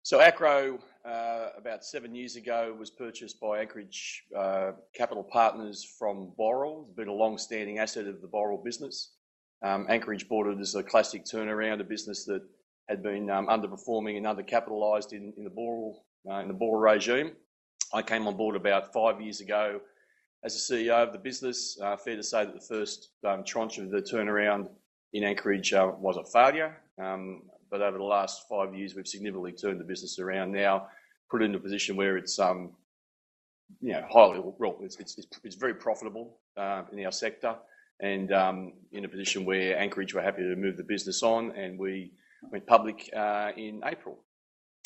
So Acrow, about 7 years ago, was purchased by Anchorage Capital Partners from Boral. It's been a long-standing asset of the Boral business. Anchorage bought it as a classic turnaround, a business that had been underperforming and undercapitalised in the Boral regime. I came on board about 5 years ago as the CEO of the business. Fair to say that the first tranche of the turnaround in Anchorage was a failure. But over the last 5 years, we've significantly turned the business around now, put it into a position where it's, it's very profitable in our sector, and in a position where Anchorage were happy to move the business on, and we went public in April.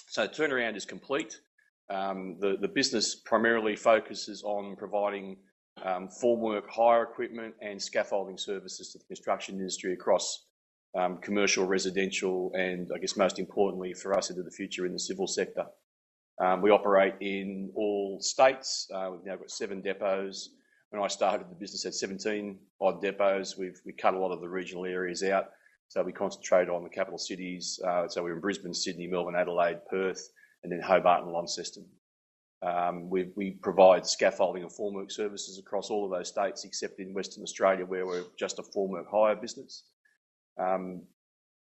So the turnaround is complete. The business primarily focuses on providing formwork hire equipment and scaffolding services to the construction industry across commercial, residential, and I guess most importantly for us into the future in the civil sector. We operate in all states. We've now got 7 depots. When I started, the business had 17 odd depots. We cut a lot of the regional areas out, so we concentrate on the capital cities. So we're in Brisbane, Sydney, Melbourne, Adelaide, Perth, and then Hobart and Launceston. We provide scaffolding and formwork services across all of those states, except in Western Australia, where we're just a formwork hire business.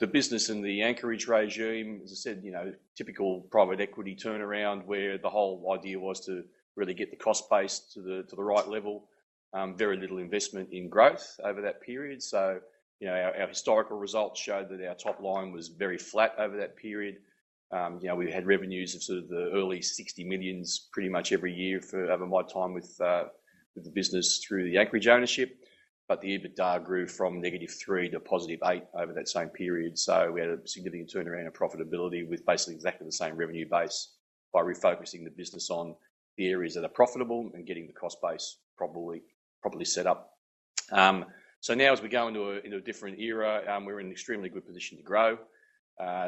The business in the Anchorage regime, as I said, typical private equity turnaround, where the whole idea was to really get the cost base to the right level. Very little investment in growth over that period. So, our historical results showed that our top line was very flat over that period. We had revenues of sort of the early 60 millions pretty much every year over my time with the business through the Anchorage ownership. But the EBITDA grew from -3 to +8 over that same period. So we had a significant turnaround of profitability with basically exactly the same revenue base by refocusing the business on the areas that are profitable and getting the cost base properly set up. So now as we go into a different era, we're in an extremely good position to grow.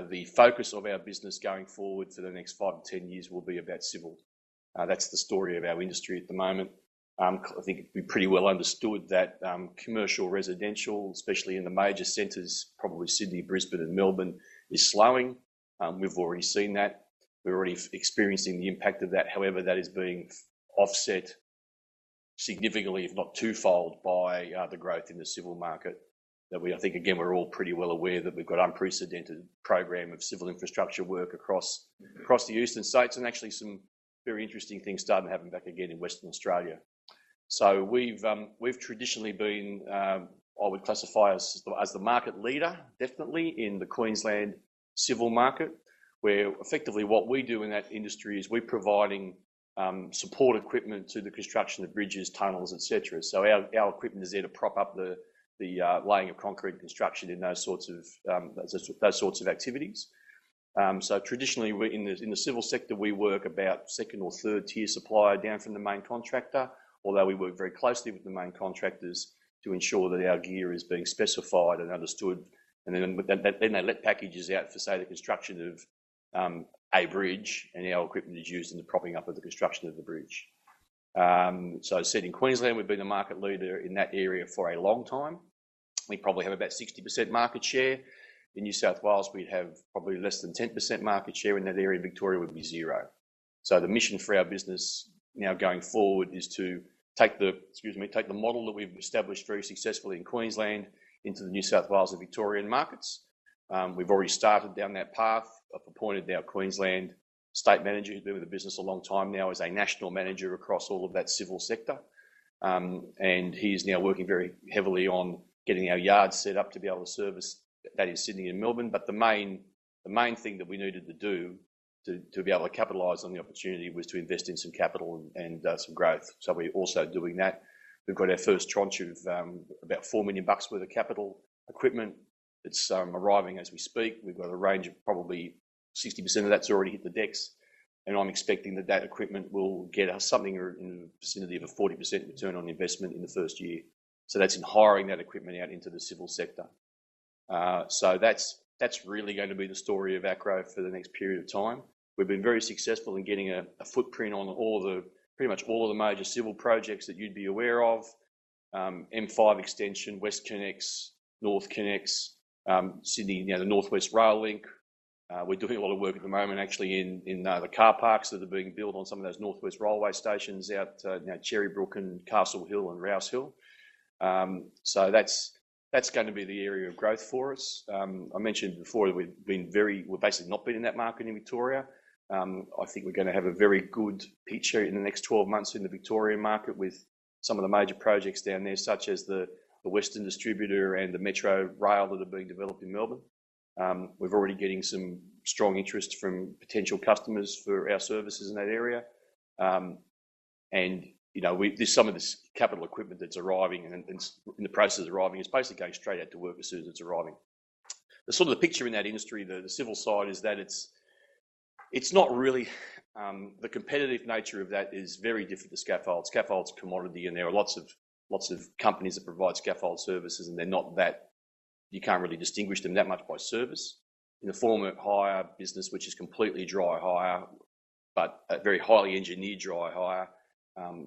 The focus of our business going forward for the next 5 to 10 years will be about civil. That's the story of our industry at the moment. I think it'd be pretty well understood that commercial residential, especially in the major centres, probably Sydney, Brisbane and Melbourne, is slowing. We've already seen that. We're already experiencing the impact of that. However, that is being offset significantly, if not twofold, by the growth in the civil market. I think, again, we're all pretty well aware that we've got unprecedented program of civil infrastructure work across the eastern states, and actually some very interesting things starting to happen back again in Western Australia. So we've traditionally been, I would classify as the market leader, definitely, in the Queensland civil market, where effectively what we do in that industry is we're providing support equipment to the construction of bridges, tunnels, etc. So our equipment is there to prop up the laying of concrete construction in those sorts of activities. So traditionally, in the civil sector, we work about second or third tier supplier down from the main contractor, although we work very closely with the main contractors to ensure that our gear is being specified and understood. And then they let packages out for, say, the construction of a bridge, and our equipment is used in the propping up of the construction of the bridge. So as said, in Queensland, we've been the market leader in that area for a long time. We probably have about 60% market share. In New South Wales, we'd have probably less than 10% market share. In that area, in Victoria, would be 0. So the mission for our business now going forward is to take the model that we've established very successfully in Queensland into the New South Wales and Victorian markets. We've already started down that path. I've appointed our Queensland state manager, who's been with the business a long time now, as a national manager across all of that civil sector. And he is now working very heavily on getting our yards set up to be able to service, that is Sydney and Melbourne. But the main thing that we needed to do to be able to capitalise on the opportunity was to invest in some capital and some growth. So we're also doing that. We've got our first tranche of about $4 million worth of capital equipment. It's arriving as we speak. We've got a range of probably 60% of that's already hit the decks, and I'm expecting that equipment will get us something in the vicinity of a 40% return on investment in the first year. So that's in hiring that equipment out into the civil sector. So that's really going to be the story of Acrow for the next period of time. We've been very successful in getting a footprint on pretty much all of the major civil projects that you'd be aware of. M5 extension, West Connects, North Connects, Sydney, the Northwest Rail Link, We're doing a lot of work at the moment actually in the car parks that are being built on some of those Northwest Railway stations out Cherrybrook and Castle Hill and Rouse Hill. So that's going to be the area of growth for us. I mentioned before that we've basically not been in that market in Victoria. I think we're going to have a very good picture in the next 12 months in the Victorian market with some of the major projects down there, such as the Western Distributor and the Metro Rail that are being developed in Melbourne. We're already getting some strong interest from potential customers for our services in that area. And, there's some of this capital equipment that's arriving and in the process of arriving. It's basically going straight out to work as soon as it's arriving. The sort of the picture in that industry, the civil side, is that it's not really, the competitive nature of that is very different to scaffold. Scaffold's a commodity, and there are lots of companies that provide scaffold services, and they're not that, you can't really distinguish them that much by service. In the formwork hire business, which is completely dry hire, but a very highly engineered dry hire,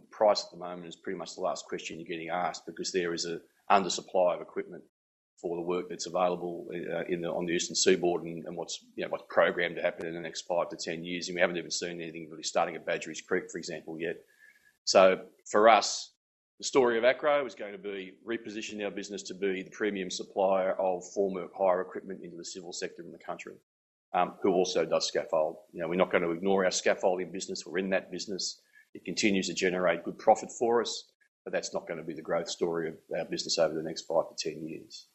price at the moment is pretty much the last question you're getting asked, because there is an undersupply of equipment for the work that's available on the eastern seaboard and what's programmed to happen in the next 5 to 10 years. And we haven't even seen anything really starting at Badgerys Creek, for example, yet. So for us, the story of Acrow is going to be repositioning our business to be the premium supplier of formwork hire equipment into the civil sector in the country, who also does scaffold. We're not going to ignore our scaffolding business. We're in that business. It continues to generate good profit for us, but that's not going to be the growth story of our business over the next 5 to 10 years.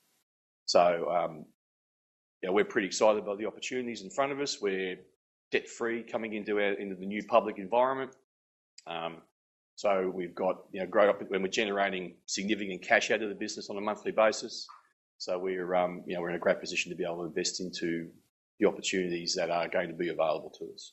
So, we're pretty excited by the opportunities in front of us. We're debt-free coming into the new public environment. So we've got great when we're generating significant cash out of the business on a monthly basis. So we're in a great position to be able to invest into the opportunities that are going to be available to us.